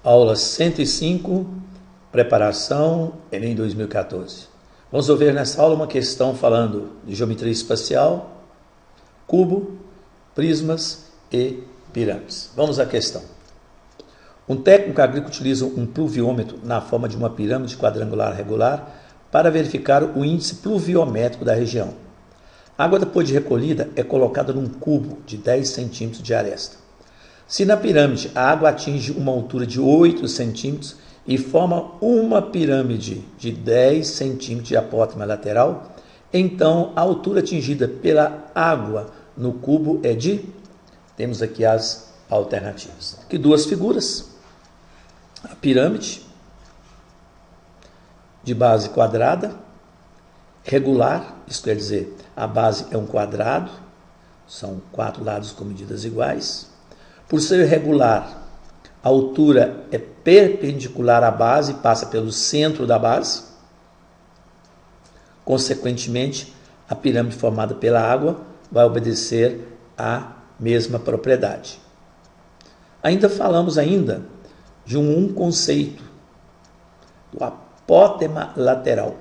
Aula 105, preparação Enem 2014. Vamos ver nessa aula uma questão falando de geometria espacial, cubo, prismas e pirâmides. Vamos à questão. Um técnico agrícola utiliza um pluviômetro na forma de uma pirâmide quadrangular regular para verificar o índice pluviométrico da região. A água depois de recolhida é colocada num cubo de 10 centímetros de aresta. Se na pirâmide a água atinge uma altura de 8 centímetros e forma uma pirâmide de 10 centímetros de apótema lateral, então a altura atingida pela água no cubo é de... Temos aqui as alternativas. Aqui duas figuras. A pirâmide de base quadrada, regular, isso quer dizer, a base é um quadrado, são 4 lados com medidas iguais. Por ser regular, a altura é perpendicular à base e passa pelo centro da base. Consequentemente, a pirâmide formada pela água vai obedecer à mesma propriedade. Ainda falamos de um conceito, do apótema lateral.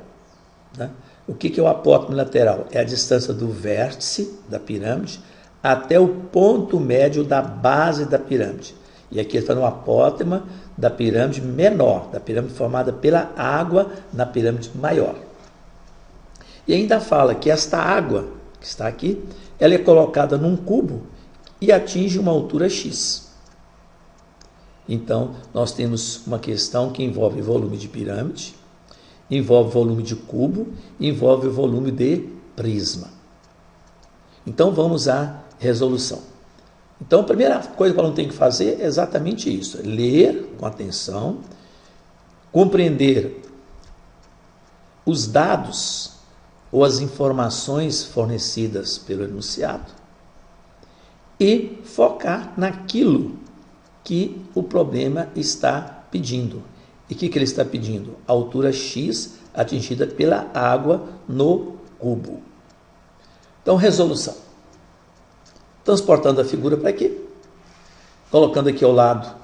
Né? O que é o apótema lateral? É a distância do vértice da pirâmide até o ponto médio da base da pirâmide. E aqui está no apótema da pirâmide menor, da pirâmide formada pela água na pirâmide maior. E ainda fala que esta água, que está aqui, ela é colocada num cubo e atinge uma altura X. Então, nós temos uma questão que envolve volume de pirâmide, envolve volume de cubo, envolve volume de prisma. Então, vamos à resolução. Então, a primeira coisa que o aluno tem que fazer é exatamente isso: ler com atenção, compreender os dados ou as informações fornecidas pelo enunciado e focar naquilo que o problema está pedindo. E o que ele está pedindo? A altura X atingida pela água no cubo. Então, resolução. Transportando a figura para aqui, colocando aqui ao lado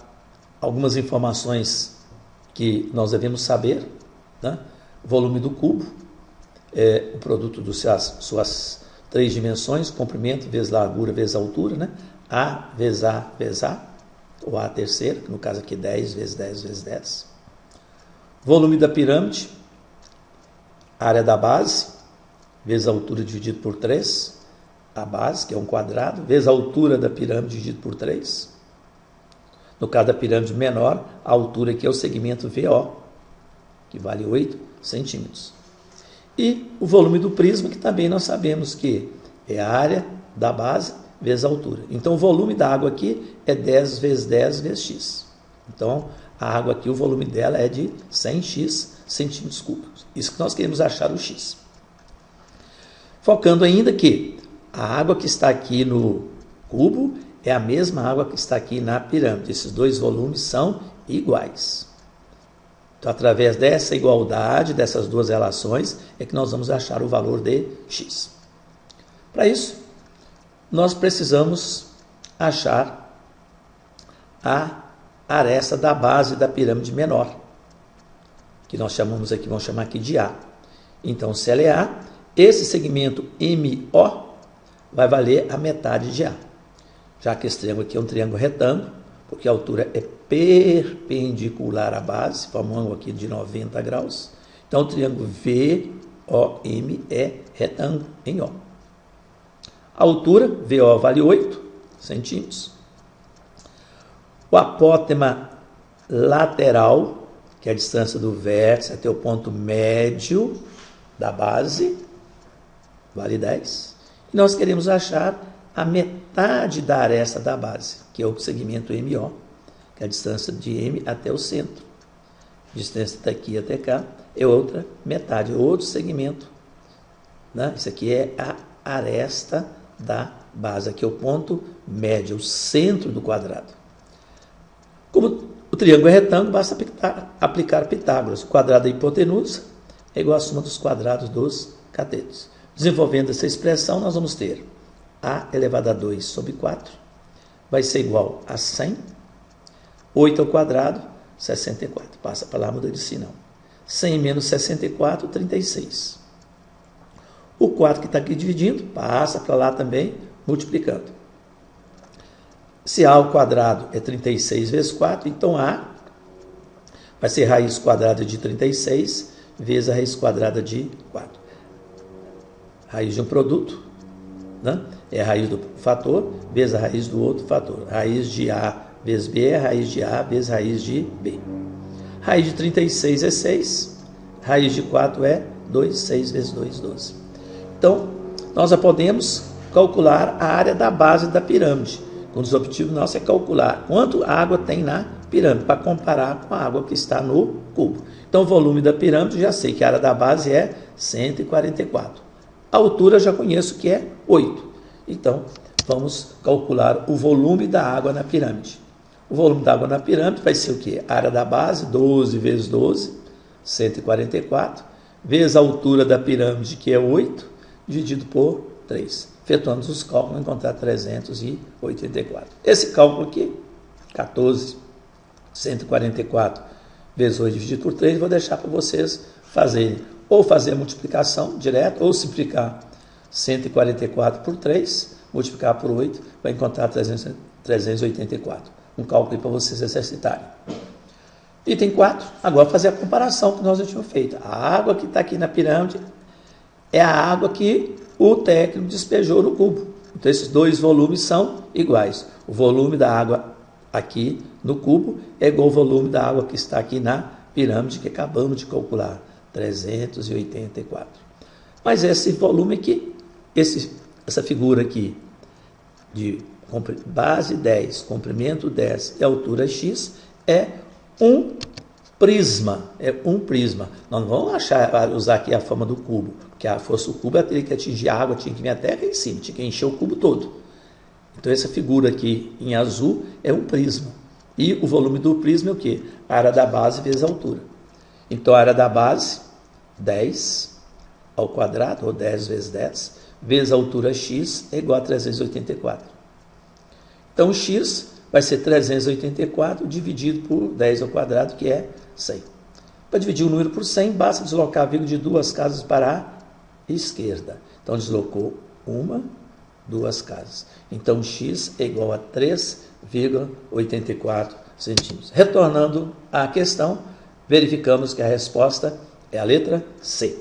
algumas informações que nós devemos saber, né? Volume do cubo, o produto das suas 3 dimensões, comprimento vezes largura vezes altura, né? A vezes A vezes A, ou A terceira, que no caso aqui 10 vezes 10 vezes 10. Volume da pirâmide, área da base, vezes a altura dividido por 3, a base, que é um quadrado, vezes a altura da pirâmide dividido por 3. No caso da pirâmide menor, a altura aqui é o segmento VO, que vale 8 centímetros. E o volume do prisma, que também nós sabemos que é a área da base vezes a altura. Então, o volume da água aqui é 10 vezes 10 vezes x. Então, a água aqui, o volume dela é de 100x centímetros cúbicos. Isso que nós queremos achar o x. Focando ainda que a água que está aqui no cubo é a mesma água que está aqui na pirâmide. Esses dois volumes são iguais. Então, através dessa igualdade, dessas duas relações, é que nós vamos achar o valor de x. Para isso, nós precisamos achar a aresta da base da pirâmide menor, que nós chamamos aqui, vamos chamar aqui de A. Então, se ela é A, esse segmento MO vai valer a metade de A. Já que esse triângulo aqui é um triângulo retângulo, porque a altura é perpendicular à base, forma um ângulo aqui de 90 graus. Então, o triângulo VOM é retângulo em O. A altura, VO vale 8 centímetros. O apótema lateral, que é a distância do vértice até o ponto médio da base, vale 10. E nós queremos achar a metade da aresta da base, que é o segmento MO, que é a distância de M até o centro. A distância daqui até cá é outra metade, outro segmento. Né? Isso aqui é a aresta da base, aqui é o ponto médio, o centro do quadrado. Como o triângulo é retângulo, basta aplicar Pitágoras. O quadrado da hipotenusa é igual à soma dos quadrados dos catetos. Desenvolvendo essa expressão, nós vamos ter A elevado a 2 sobre 4 vai ser igual a 100. 8 ao quadrado 64. Passa para lá, muda de sinal. 100 menos 64, 36. O 4 que está aqui dividindo, passa para lá também, multiplicando. Se A ao quadrado é 36 vezes 4, então A vai ser raiz quadrada de 36 vezes a raiz quadrada de 4. Raiz de um produto, né? É a raiz do fator vezes a raiz do outro fator. Raiz de A vezes B é a raiz de A vezes a raiz de B. Raiz de 36 é 6. Raiz de 4 é 2. 6 vezes 2, 12. Então, nós já podemos calcular a área da base da pirâmide. Um dos objetivos nossos é calcular quanto água tem na pirâmide, para comparar com a água que está no cubo. Então, o volume da pirâmide, já sei que a área da base é 144. A altura eu já conheço que é 8. Então, vamos calcular o volume da água na pirâmide. O volume da água na pirâmide vai ser o quê? A área da base, 12 vezes 12, 144, vezes a altura da pirâmide, que é 8, dividido por 3. Efetuando os cálculos, encontrar 384. Esse cálculo aqui, 14, 144 vezes 8 dividido por 3, vou deixar para vocês fazerem. Ou fazer a multiplicação direta, ou simplificar 144 por 3, multiplicar por 8, vai encontrar 384. Um cálculo para vocês exercitarem. Item 4, agora fazer a comparação que nós já tínhamos feito. A água que está aqui na pirâmide é a água que o técnico despejou no cubo. Então, esses dois volumes são iguais. O volume da água aqui no cubo é igual ao volume da água que está aqui na pirâmide, que acabamos de calcular, 384. Mas esse volume aqui, essa figura aqui, de base 10, comprimento 10 e altura x, é um prisma. É um prisma. Nós não vamos usar aqui a forma do cubo, porque a força do cubo ela teria que atingir a água, tinha que vir até aqui em cima, tinha que encher o cubo todo. Então, essa figura aqui em azul é um prisma. E o volume do prisma é o quê? A área da base vezes a altura. Então, a área da base, 10 ao quadrado, ou 10 vezes 10, vezes a altura x, é igual a 384. Então, x vai ser 384 dividido por 10 ao quadrado, que é 100. Para dividir o número por 100, basta deslocar a vírgula de duas casas para a esquerda. Então, deslocou duas casas. Então, x é igual a 3,84 centímetros. Retornando à questão, verificamos que a resposta é a letra C.